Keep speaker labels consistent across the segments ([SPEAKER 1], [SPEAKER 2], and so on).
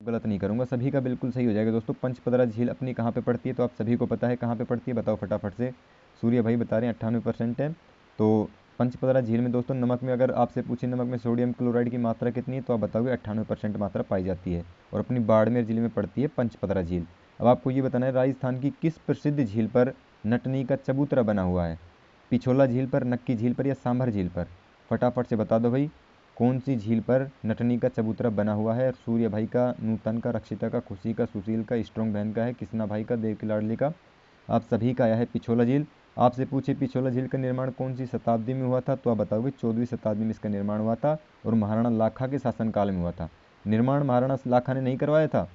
[SPEAKER 1] गलत नहीं करूँगा, सभी का बिल्कुल सही हो जाएगा दोस्तों। पंचपदरा झील अपनी कहाँ पे पड़ती है, तो आप सभी को पता है कहाँ पे पड़ती है, बताओ फटाफट से। सूर्य भाई बता रहे हैं 98% है। तो पंचपदरा झील में दोस्तों नमक में, अगर आपसे पूछे नमक में सोडियम क्लोराइड की मात्रा कितनी है, तो आप बताओगे 98% मात्रा पाई जाती है, और अपनी बाड़मेर जिले में पड़ती है पंचपदरा झील। अब आपको ये बताना है राजस्थान की किस प्रसिद्ध झील पर नटनी का चबूतरा बना हुआ है। पिछोला झील पर, नक्की झील पर, या सांभर झील पर? फटाफट से बता दो भाई, कौन सी झील पर नटनी का चबूतरा बना हुआ है। सूर्य भाई का, नूतन का, रक्षिता का, खुशी का, सुशील का, स्ट्रॉन्ग बहन का है, किसना भाई का, देव की लाडली का, आप सभी का आया है पिछोला झील। आपसे पूछे पिछोला झील का निर्माण कौन सी शताब्दी में हुआ था, तो आप बताओगे 14वीं शताब्दी में इसका निर्माण हुआ था, और महाराणा लाखा के शासनकाल में हुआ था। निर्माण महाराणा लाखा ने नहीं करवाया था,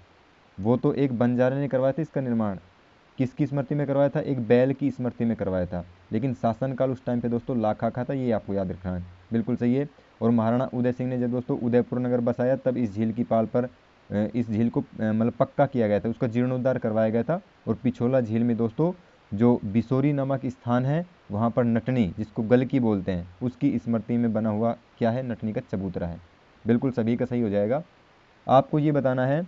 [SPEAKER 1] वो तो एक बंजारे ने करवाया था इसका निर्माण। किसकी स्मृति में करवाया था? एक बैल की स्मृति में करवाया था, लेकिन शासनकाल उस टाइम पे दोस्तों लाखा का था, ये आपको याद रखना है। बिल्कुल सही है। और महाराणा उदय सिंह ने जब दोस्तों उदयपुर नगर बसाया, तब इस झील की पाल पर इस झील को मतलब पक्का किया गया था, उसका जीर्णोद्धार करवाया गया था। और पिछोला झील में दोस्तों जो बिसोरी नामक स्थान है, वहाँ पर नटनी, जिसको गलकी बोलते हैं, उसकी स्मृति में बना हुआ क्या है? नटनी का चबूतरा है। बिल्कुल सभी का सही हो जाएगा। आपको ये बताना है,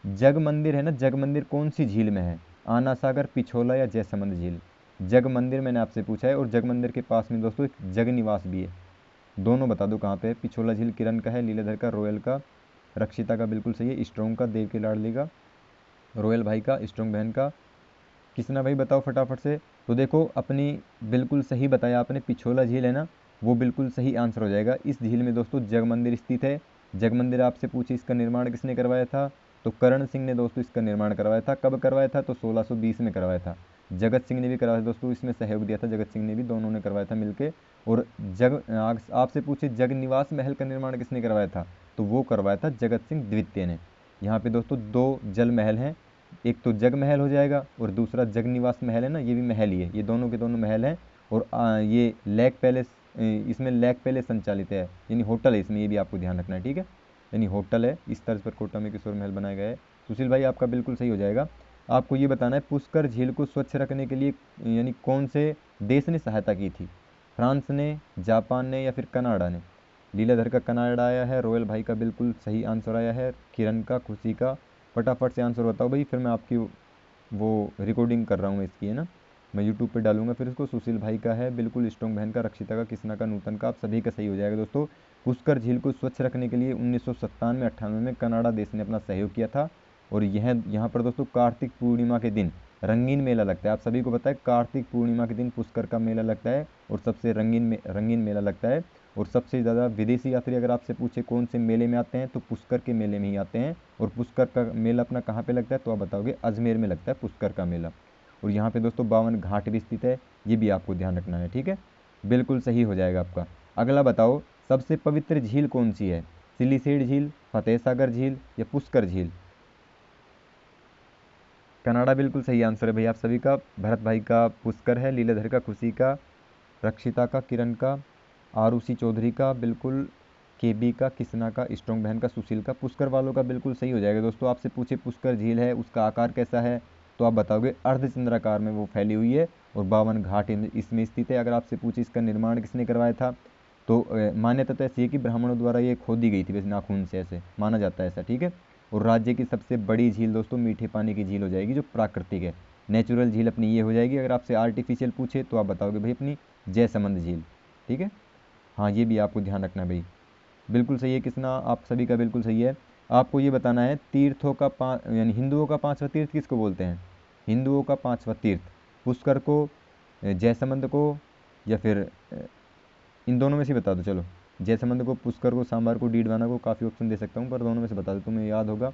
[SPEAKER 1] जग मंदिर है ना, जग मंदिर कौन सी झील में है? आना सागर, पिछोला, या जयसमंद झील? जग मंदिर मैंने आपसे पूछा है, और जग मंदिर के पास में दोस्तों एक जग निवास भी है। दोनों बता दो कहाँ पे है। पिछोला झील किरण का है, लीलाधर का, रोयल का, रक्षिता का बिल्कुल सही है, स्ट्रॉन्ग का, देव की लाडली का, रोयल भाई का, स्ट्रॉन्ग बहन का, किसना भाई बताओ फटाफट से। तो देखो अपनी बिल्कुल सही बताया आपने, पिछोला झील है ना, वो बिल्कुल सही आंसर हो जाएगा। इस झील में दोस्तों जग मंदिर स्थित है। जग मंदिर आपसे पूछे इसका निर्माण किसने करवाया था, तो करण सिंह ने दोस्तों इसका निर्माण करवाया था। कब करवाया था? तो 1620 में करवाया था। जगत सिंह ने भी करवाया था दोस्तों, इसमें सहयोग दिया था जगत सिंह ने भी, दोनों ने करवाया था मिलके। और आपसे पूछे जग निवास महल का निर्माण किसने करवाया था, तो वो करवाया था जगत सिंह द्वितीय ने। यहाँ पे दोस्तों दो जल महल हैं, एक तो जग महल हो जाएगा, और दूसरा जग निवास महल है ना, ये भी महल ही है, ये दोनों के दोनों महल हैं। और ये लेक पैलेस, इसमें लेक पैलेस संचालित है, यानी होटल है इसमें, ये भी आपको ध्यान रखना है, ठीक है। यानी होटल है, इस तर्ज पर कोटा में किशोर महल बनाया गया है। सुशील भाई आपका बिल्कुल सही हो जाएगा। आपको ये बताना है, पुष्कर झील को स्वच्छ रखने के लिए यानी कौन से देश ने सहायता की थी? फ्रांस ने, जापान ने, या फिर कनाडा ने? लीलाधर का कनाडा आया है, रोयल भाई का बिल्कुल सही आंसर आया है, किरण का, खुशी का। फटाफट से आंसर बताओ भाई, फिर मैं आपकी वो रिकॉर्डिंग कर रहा हूँ इसकी, है ना, मैं यूट्यूब पे डालूंगा फिर इसको। सुशील भाई का है बिल्कुल, स्ट्रॉन्ग बहन का, रक्षिता का, किसना का, नूतन का, आप सभी का सही हो जाएगा दोस्तों। पुष्कर झील को स्वच्छ रखने के लिए 1997-98 में कनाडा देश ने अपना सहयोग किया था। और यह यहाँ पर दोस्तों कार्तिक पूर्णिमा के दिन रंगीन मेला लगता है। आप सभी को पता है कार्तिक पूर्णिमा के दिन पुष्कर का मेला लगता है, और सबसे रंगीन मेला लगता है। और सबसे ज़्यादा विदेशी यात्री अगर आपसे पूछे कौन से मेले में आते हैं, तो पुष्कर के मेले में ही आते हैं। और पुष्कर का मेला अपना कहाँ पे लगता है, तो आप बताओगे अजमेर में लगता है पुष्कर का मेला। और यहाँ पे दोस्तों 52 घाट भी स्थित है, ये भी आपको ध्यान रखना है, ठीक है। बिल्कुल सही हो जाएगा आपका। अगला बताओ, सबसे पवित्र झील कौन सी है? सिलीसेड झील, फतेह सागर झील, या पुष्कर झील? कनाडा बिल्कुल सही आंसर है भाई आप सभी का। भरत भाई का पुष्कर है, लीलाधर का खुशी का, रक्षिता का, किरण का, आरुषि चौधरी का बिल्कुल, केबी का, किसना का, स्ट्रॉन्ग बहन का, सुशील का। पुष्कर वालों का बिल्कुल सही हो जाएगा दोस्तों। आपसे पूछे पुष्कर झील है, उसका आकार कैसा है, तो आप बताओगे अर्धचंद्राकार में वो फैली हुई है, और 52 घाट इसमें स्थित है। अगर आपसे पूछे इसका निर्माण किसने करवाया था, तो मान्यता तो ऐसी है कि ब्राह्मणों द्वारा ये खोदी गई थी वैसे नाखून से, ऐसे माना जाता है ऐसा, ठीक है। और राज्य की सबसे बड़ी झील दोस्तों मीठे पानी की झील हो जाएगी, जो प्राकृतिक है। नेचुरल झील अपनी ये हो जाएगी। अगर आपसे आर्टिफिशियल पूछे तो आप बताओगे भाई अपनी जयसमंद झील, ठीक है। हाँ ये भी आपको ध्यान रखना है भाई। बिल्कुल सही है किसना, आप सभी का बिल्कुल सही है। आपको ये बताना है, तीर्थों का यानी हिंदुओं का पांचवा तीर्थ किसको बोलते हैं? हिंदुओं का पांचवा तीर्थ पुष्कर को, जयसमंद को, या फिर इन दोनों में से बता दो। चलो, जयसमंद को, पुष्कर को, सांबार को, डीडवाना को, काफ़ी ऑप्शन दे सकता हूँ, पर दोनों में से बता दो, तुम्हें याद होगा।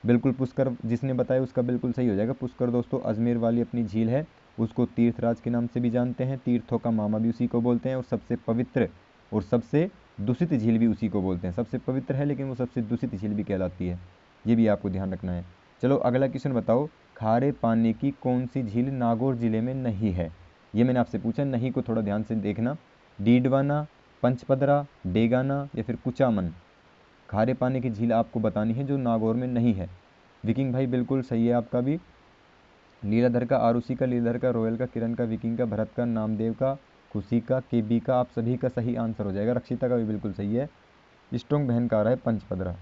[SPEAKER 1] बिल्कुल पुष्कर जिसने बताया उसका बिल्कुल सही हो जाएगा। पुष्कर दोस्तों अजमेर वाली अपनी झील है, उसको तीर्थराज के नाम से भी जानते हैं, तीर्थों का मामा भी उसी को बोलते हैं, और सबसे पवित्र और सबसे दूषित झील भी उसी को बोलते हैं। सबसे पवित्र है लेकिन वो सबसे दूषित झील भी कहलाती है, ये भी आपको ध्यान रखना है। चलो अगला क्वेश्चन बताओ, खारे पानी की कौन सी झील नागौर जिले में नहीं है? ये मैंने आपसे पूछा, नहीं को थोड़ा ध्यान से देखना। डीडवाना, पंचपदरा, डेगाना, या फिर कुचामन? खारे पानी की झील आपको बतानी है जो नागौर में नहीं है। विकिंग भाई बिल्कुल सही है आपका भी। लीलाधर का, आरुषि का, लीलाधर का, रोयल का, किरण का, विकिंग का, भरत का, नामदेव का, खुशी का, केबी का, आप सभी का सही आंसर हो जाएगा। रक्षिता का भी बिल्कुल सही है। स्ट्रॉन्ग बहन का आ रहा है पंचपदरा।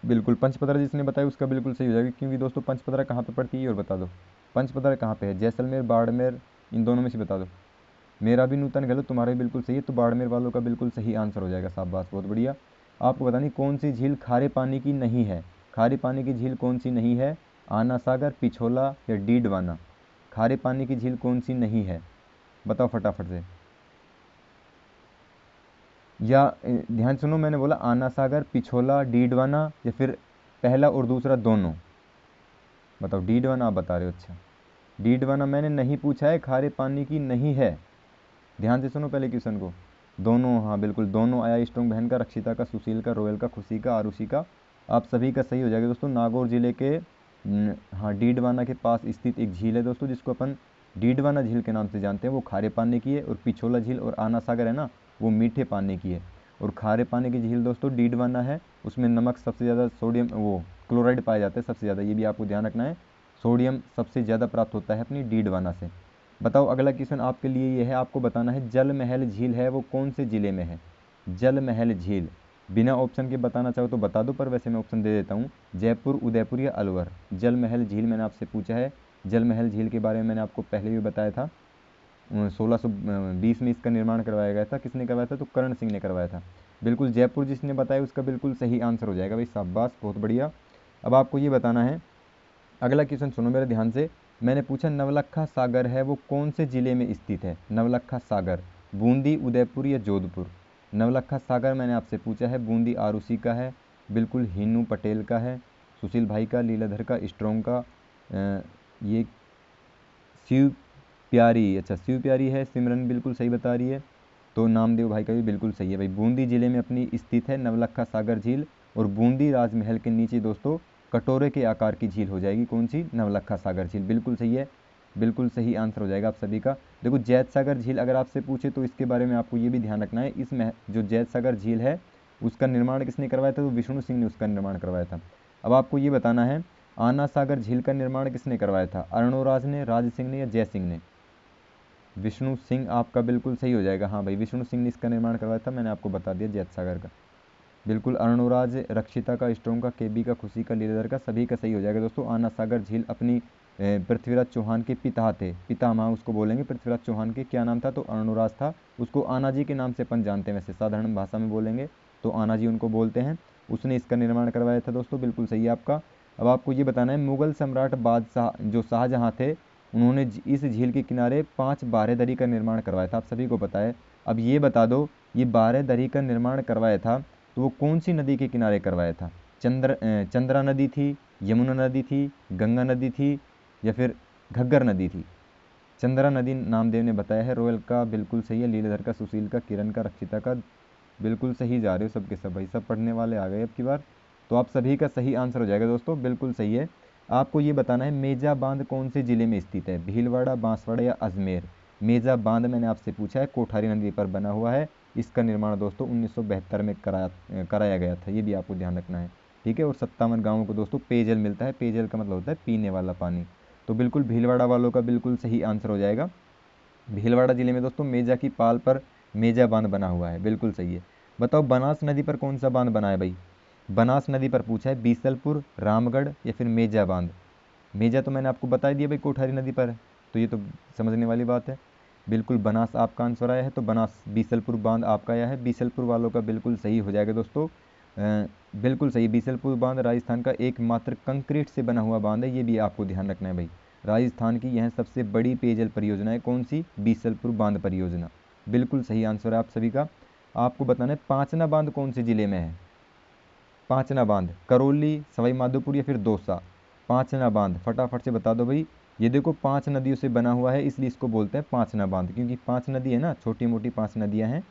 [SPEAKER 1] बिल्कुल पंचपदरा जिसने बताया उसका बिल्कुल सही हो जाएगा, क्योंकि दोस्तों पंचपदरा कहाँ पे पड़ती है और बता दो। पंचपदरा कहाँ पे है, जैसलमेर, बाड़मेर, इन दोनों में से बता दो। मेरा भी नूतन गलत, तुम्हारा भी बिल्कुल सही है, तो बाड़मेर वालों का बिल्कुल सही आंसर हो जाएगा। शाबाश, बहुत बढ़िया। आपको बतानी कौन सी झील खारे पानी की नहीं है। खारे पानी की झील कौन सी नहीं है, आना सागर, पिछोला या डीडवाना। खारे पानी की झील कौन सी नहीं है, बताओ फटाफट से। या ध्यान सुनो, मैंने बोला आना सागर, पिछोला, डीडवाना या फिर पहला और दूसरा दोनों। बताओ, डीडवाना आप बता रहे हो, अच्छा। डीडवाना मैंने नहीं पूछा है, खारे पानी की नहीं है। ध्यान से सुनो पहले क्वेश्चन को। दोनों, हाँ बिल्कुल दोनों आया, स्ट्रॉन्ग बहन का, रक्षिता का, सुशील का, रोयल का, खुशी का, आरुषि का। आप सभी का सही हो जाएगा दोस्तों। नागौर जिले के हाँ डीडवाना के पास स्थित एक झील है दोस्तों, जिसको अपन डीडवाना झील के नाम से जानते हैं। वो खारे पानी की है। और पिछोला झील और आना सागर है ना, वो मीठे पानी की है। और खारे पानी की झील दोस्तों डीडवाना है। उसमें नमक सबसे ज़्यादा, सोडियम वो क्लोराइड पाया जाता है सबसे ज़्यादा, ये भी आपको ध्यान रखना है। सोडियम सबसे ज़्यादा प्राप्त होता है अपनी डीडवाना से। बताओ अगला क्वेश्चन आपके लिए ये है, आपको बताना है जल महल झील है वो कौन से ज़िले में है। जल महल झील, बिना ऑप्शन के बताना चाहो तो बता दो, पर वैसे मैं ऑप्शन दे देता हूँ। जयपुर, उदयपुर या अलवर। जल महल झील मैंने आपसे पूछा है। जल महल झील के बारे में मैंने आपको पहले भी बताया था। 1620 में इसका निर्माण करवाया गया था। किसने करवाया था, तो करण सिंह ने करवाया था। बिल्कुल जयपुर जिसने बताया उसका बिल्कुल सही आंसर हो जाएगा भाई, शाबाश, बहुत बढ़िया। अब आपको ये बताना है, अगला क्वेश्चन सुनो मेरे ध्यान से। मैंने पूछा नवलखा सागर है वो कौन से ज़िले में स्थित है। नवलखा सागर, बूंदी, उदयपुर या जोधपुर। नवलखा सागर मैंने आपसे पूछा है। बूंदी आरुषि का है, बिल्कुल हीनू पटेल का है, सुशील भाई का, लीलाधर का, स्ट्रोंग का, ये शिव प्यारी, अच्छा शिव प्यारी है। सिमरन बिल्कुल सही बता रही है। तो नामदेव भाई का भी बिल्कुल सही है भाई। बूंदी जिले में अपनी स्थित है नवलखा सागर झील। और बूंदी राजमहल के नीचे दोस्तों कटोरे के आकार की झील हो जाएगी, कौन सी, नवलखा सागर झील। बिल्कुल सही है, बिल्कुल सही आंसर हो जाएगा आप सभी का। देखो जैत सागर झील अगर आपसे पूछे तो इसके बारे में आपको ये भी ध्यान रखना है। इसमें जो जैत सागर झील है उसका निर्माण किसने करवाया था, तो विष्णु सिंह ने उसका निर्माण करवाया था। अब आपको ये बताना है आना सागर झील का निर्माण किसने करवाया था, अरुणोराज ने, राज सिंह ने या जय सिंह ने। विष्णु सिंह आपका बिल्कुल सही हो जाएगा। हाँ भाई, विष्णु सिंह ने इसका निर्माण करवाया था, मैंने आपको बता दिया जैत सागर का। बिल्कुल अरुणोराज, रक्षिता का, स्ट्रोंग का, केबी का, खुशी का, लीलाधर का, सभी का सही हो जाएगा दोस्तों। आना सागर झील अपनी पृथ्वीराज चौहान के पिता थे, पितामह उसको बोलेंगे। पृथ्वीराज चौहान के क्या नाम था, तो अरुणोराज था। उसको आना जी के नाम से अपन जानते हैं, वैसे साधारण भाषा में बोलेंगे तो आना जी उनको बोलते हैं। उसने इसका निर्माण करवाया था दोस्तों, बिल्कुल सही है आपका। अब आपको ये बताना है मुगल सम्राट बादशाह जो शाहजहाँ थे, उन्होंने इस झील के किनारे 5 बारहदरी का निर्माण करवाया था, आप सभी को पता है। अब ये बता दो, ये बारहदरी का निर्माण करवाया था तो वो कौन सी नदी के किनारे करवाया था। चंद्रा नदी थी, यमुना नदी थी, गंगा नदी थी या फिर घग्गर नदी थी। चंद्रा नदी नामदेव ने बताया है। रोयल का बिल्कुल सही है, लीलाधर का, सुशील का, किरण का, रक्षिता का, बिल्कुल सही जा रहे हो सबके सब भाई, सब पढ़ने वाले आ गए अब की बार। तो आप सभी का सही आंसर हो जाएगा दोस्तों, बिल्कुल सही है। आपको ये बताना है मेजा बांध कौन से ज़िले में स्थित है, भीलवाड़ा, बांसवाड़ा या अजमेर। मेजा बांध मैंने आपसे पूछा है, कोठारी नदी पर बना हुआ है। इसका निर्माण दोस्तों 1972 में कराया गया था, ये भी आपको ध्यान रखना है, ठीक है। और 57 गाँवों को दोस्तों पेयजल मिलता है। पेयजल का मतलब होता है पीने वाला पानी। तो बिल्कुल भीलवाड़ा वालों का बिल्कुल सही आंसर हो जाएगा। भीलवाड़ा जिले में दोस्तों मेजा की पाल पर मेजा बांध बना हुआ है, बिल्कुल सही है। बताओ बनास नदी पर कौन सा बांध बना है भाई। बनास नदी पर पूछा है, बीसलपुर, रामगढ़ या फिर मेजा बांध। मेजा तो मैंने आपको बता ही दिया भाई, कोठारी नदी पर है, तो ये तो समझने वाली बात है। बिल्कुल बनास आपका आंसर आया है, तो बनास बीसलपुर बांध आपका आया है। बीसलपुर वालों का बिल्कुल सही हो जाएगा दोस्तों। बिल्कुल सही, बीसलपुर बांध राजस्थान का एकमात्र कंक्रीट से बना हुआ बांध है, ये भी आपको ध्यान रखना है भाई। राजस्थान की यह सबसे बड़ी पेयजल परियोजना है, कौन सी, बीसलपुर बांध परियोजना। बिल्कुल सही आंसर है आप सभी का। आपको बताना है पांचना बांध कौन से जिले में है। पांचना बांध करौली, सवाई माधोपुर या फिर दौसा। पांचना बांध फटाफट से बता दो भाई। ये देखो 5 नदियों से बना हुआ है, इसलिए इसको बोलते हैं पांचना बांध, क्योंकि 5 नदी है ना, छोटी मोटी 5 नदियां हैं।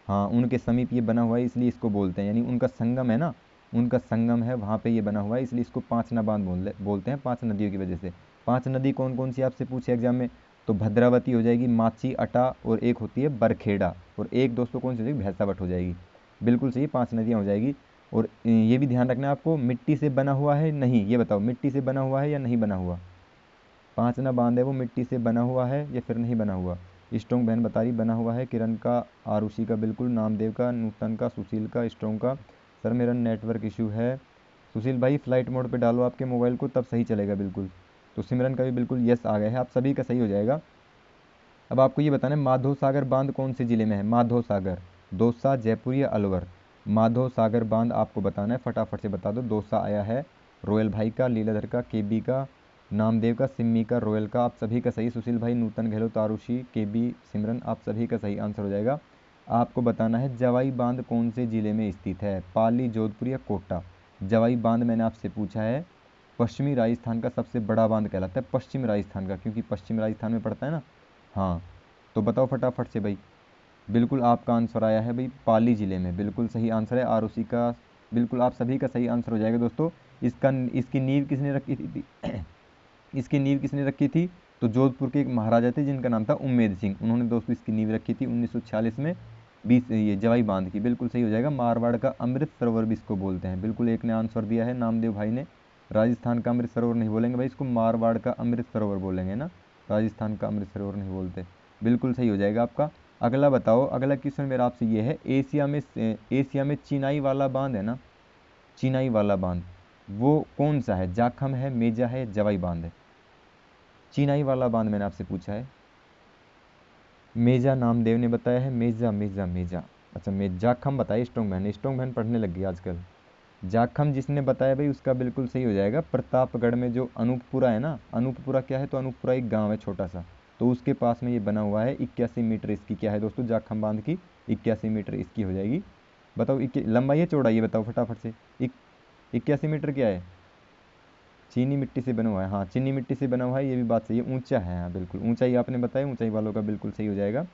[SPEAKER 1] हाँ, उनके समीप ये बना हुआ है, इसलिए इसको बोलते हैं, यानी उनका संगम है ना, उनका संगम है वहाँ पे ये बना हुआ है, इसलिए इसको पांचना बांध बोलते हैं, 5 नदियों की वजह से। 5 नदी कौन कौन सी आपसे पूछे एग्जाम में, तो भद्रावती हो जाएगी, माची, अटा, और एक होती है बरखेड़ा, और एक दोस्तों कौन सी हो जाएगी, भैंसावट हो जाएगी। बिल्कुल सही, 5 नदियाँ हो जाएगी। और ये भी ध्यान रखना है आपको, मिट्टी से बना हुआ है नहीं, ये बताओ मिट्टी से बना हुआ है या नहीं बना हुआ। पांचना बांध है वो मिट्टी से बना हुआ है या फिर नहीं बना हुआ। स्ट्रोंग बहन बता रही बना हुआ है, किरण का, आरुषि का, बिल्कुल, नामदेव का, नूतन का, सुशील का, स्ट्रोंग का। सर मेरा नेटवर्क इशू है, सुशील भाई फ्लाइट मोड पे डालो आपके मोबाइल को, तब सही चलेगा बिल्कुल। तो सिमरन का भी बिल्कुल यस आ गया है, आप सभी का सही हो जाएगा। अब आपको ये बताना है माधो सागर बांध कौन से जिले में है। माधो सागर, दौसा, जयपुर या अलवर। माधो सागर बांध आपको बताना है, फटाफट से बता दो। दौसा आया है रोयल भाई का, लीलाधर का, केबी का, नामदेव का, सिम्मी का, रोयल का। आप सभी का सही। सुशील भाई, नूतन गहलोत, आरुषि, केबी, सिमरन, आप सभी का सही आंसर हो जाएगा। आपको बताना है जवाई बांध कौन से जिले में स्थित है। पाली, जोधपुर या कोटा। जवाई बांध मैंने आपसे पूछा है, पश्चिमी राजस्थान का सबसे बड़ा बांध कहलाता है, पश्चिम राजस्थान का, क्योंकि पश्चिम राजस्थान में पड़ता है ना। हाँ, तो बताओ फटाफट से भाई। बिल्कुल आपका आंसर आया है भाई, पाली जिले में, बिल्कुल सही आंसर है। और उसी का बिल्कुल आप सभी का सही आंसर हो जाएगा दोस्तों। इसकी नींव किसने रखी थी इसकी नींव किसने रखी थी? तो जोधपुर के एक महाराजा थे जिनका नाम था उम्मेद सिंह, उन्होंने दोस्तों इसकी नींव रखी थी 1946 में। 20 ये जवाई बांध की, बिल्कुल सही हो जाएगा। मारवाड़ का अमृत सरोवर भी इसको बोलते हैं, बिल्कुल एक ने आंसर दिया है नामदेव भाई ने। राजस्थान का अमृत सरोवर नहीं बोलेंगे भाई, इसको मारवाड़ का अमृत सरोवर बोलेंगे ना, राजस्थान का अमृत सरोवर नहीं बोलते। बिल्कुल सही हो जाएगा आपका। अगला बताओ, अगला क्वेश्चन मेरा आपसे ये है, एशिया में चिनाई वाला बांध है ना, चिनाई वाला बांध वो कौन सा है? जाखम है, मेजा है, जवाई बांध है। चिनाई वाला बांध मैंने आपसे पूछा है। मेजा नामदेव ने बताया है, मेजा मेजा मेजा, अच्छा जाखम बताइए। स्ट्रॉन्ग बहन पढ़ने लग गई आजकल। जाखम जिसने बताया भाई उसका बिल्कुल सही हो जाएगा। प्रतापगढ़ में जो अनूपपुरा है ना, अनूपपुरा क्या है? तो अनूपपुरा एक गांव है छोटा सा, तो उसके पास में ये बना हुआ है। 81 मीटर इसकी क्या है दोस्तों? जाखम बांध की 81 मीटर इसकी हो जाएगी। बताओ लंबाई है चौड़ाई है, बताओ फटाफट से। 81 मीटर क्या है? चीनी मिट्टी से बना हुआ है, हाँ चीनी मिट्टी से बना हुआ है, ये भी बात सही है। ऊंचा है, हाँ बिल्कुल ऊंचाई आपने बताया, ऊंचाई वालों का बिल्कुल सही हो जाएगा।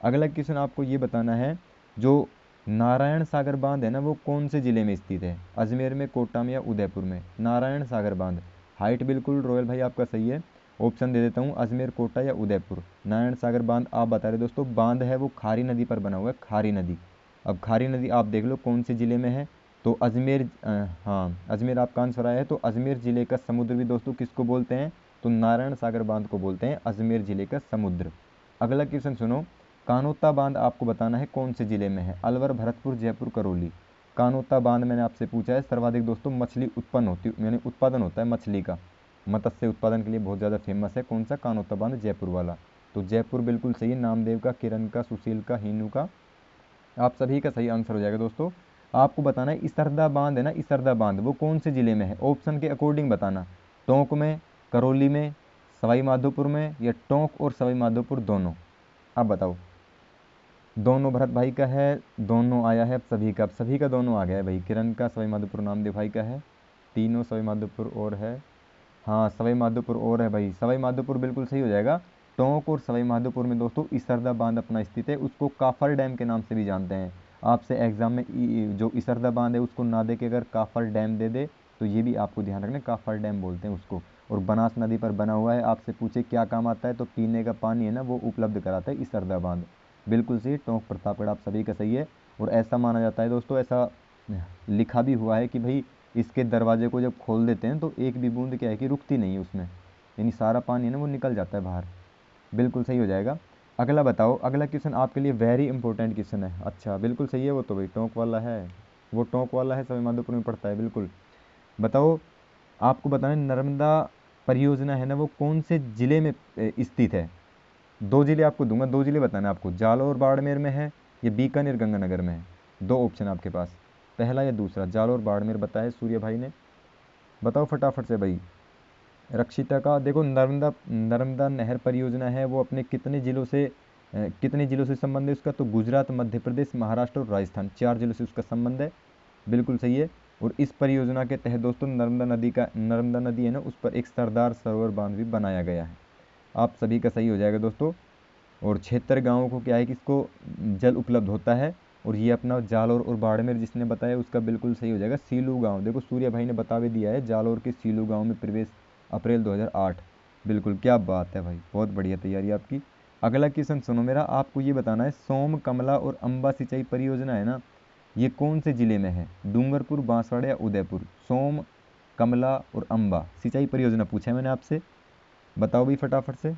[SPEAKER 1] अगला क्वेश्चन आपको ये बताना है, जो नारायण सागर बांध है ना वो कौन से जिले में स्थित है? अजमेर में, कोटा में या उदयपुर में? नारायण सागर बांध, हाइट बिल्कुल रॉयल भाई आपका सही है। ऑप्शन दे देता हूँ, अजमेर, कोटा या उदयपुर। नारायण सागर बांध आप बता रहे दोस्तों, बांध है वो खारी नदी पर बना हुआ है, खारी नदी। अब खारी नदी आप देख लो कौन से जिले में है, तो अजमेर, हाँ अजमेर आपका आंसर आया है। तो अजमेर जिले का समुद्र भी दोस्तों किसको बोलते हैं? तो नारायण सागर बांध को बोलते हैं, अजमेर जिले का समुद्र। अगला क्वेश्चन सुनो, कानोता बांध आपको बताना है कौन से जिले में है? अलवर, भरतपुर, जयपुर, करौली। कानोता बांध मैंने आपसे पूछा है, सर्वाधिक दोस्तों मछली उत्पन्न होती यानी उत्पादन होता है मछली का, मत्स्य उत्पादन के लिए बहुत ज़्यादा फेमस है। कौन सा? कानोता बांध, जयपुर वाला। तो जयपुर बिल्कुल सही है, नामदेव का, किरण का, सुशील का, हीनू का, आप सभी का सही आंसर हो जाएगा दोस्तों। आपको बताना है इसरदा बांध है ना, इसरदा बांध वो कौन से जिले में है? ऑप्शन के अकॉर्डिंग बताना। टोंक में, करौली में, सवाई माधोपुर में, या टोंक और सवाई माधोपुर दोनों। आप बताओ। दोनों भरत भाई का है, दोनों आया है, अब सभी का दोनों आ गया है भाई। किरण का, सवाई माधोपुर नामदेव भाई का है, तीनों सवाई माधोपुर और है। हाँ सवाई माधोपुर और है भाई, सवाई माधोपुर बिल्कुल सही हो जाएगा। टोंक और सवाई माधोपुर में दोस्तों इसरदा बांध अपना स्थित है, उसको काफर डैम के नाम से भी जानते हैं। आपसे एग्जाम में जो इसरदा बांध है उसको ना दे के अगर काफर डैम दे दे तो ये भी आपको ध्यान रखना, काफर डैम बोलते हैं उसको। और बनास नदी पर बना हुआ है। आपसे पूछे क्या काम आता है, तो पीने का पानी है ना वो उपलब्ध कराता है इसरदा बांध। बिल्कुल सही, टोंक प्रतापगढ़ आप सभी का सही है। और ऐसा माना जाता है दोस्तों, ऐसा लिखा भी हुआ है कि भाई इसके दरवाजे को जब खोल देते हैं तो एक भी बूंद क्या है कि रुकती नहीं है उसमें, यानी सारा पानी है ना वो निकल जाता है बाहर। बिल्कुल सही हो जाएगा। अगला बताओ, अगला क्वेश्चन आपके लिए वेरी इंपॉर्टेंट क्वेश्चन है। अच्छा बिल्कुल सही है, वो तो भाई टोंक वाला है, वो टोंक वाला है, सवाई माधोपुर में पड़ता है बिल्कुल। बताओ, आपको बताना है नर्मदा परियोजना है ना वो कौन से जिले में स्थित है? दो जिले आपको दूंगा, दो जिले बताना है आपको, जालौर बाड़मेर में है या बीकानेर गंगानगर में है। दो ऑप्शन आपके पास, पहला या दूसरा। जालौर बाड़मेर बताया सूर्य भाई ने, बताओ फटाफट से भाई। रक्षिता का देखो, नर्मदा नर्मदा नहर परियोजना है वो अपने कितने जिलों से संबंध है उसका? तो गुजरात, मध्य प्रदेश, महाराष्ट्र और राजस्थान, 4 जिलों से उसका संबंध है। बिल्कुल सही है। और इस परियोजना के तहत दोस्तों नर्मदा नदी है ना उस पर एक सरदार सरोवर बांध भी बनाया गया है। आप सभी का सही हो जाएगा दोस्तों। और 76 गाँवों को क्या है कि इसको जल उपलब्ध होता है। और ये अपना जालौर और बाड़मेर जिसने बताया उसका बिल्कुल सही हो जाएगा, सीलू गांव। देखो सूर्य भाई ने बता भी दिया है, जालौर के सीलू गांव में प्रवेश अप्रैल 2008। बिल्कुल, क्या बात है भाई, बहुत बढ़िया तैयारी आपकी। अगला क्वेश्चन सुनो मेरा, आपको ये बताना है सोम, कमला और अंबा सिंचाई परियोजना है ना ये कौन से जिले में है? डूंगरपुर, बांसवाड़ा या उदयपुर? सोम, कमला और अंबा सिंचाई परियोजना पूछा है मैंने आपसे, बताओ भाई फटाफट से।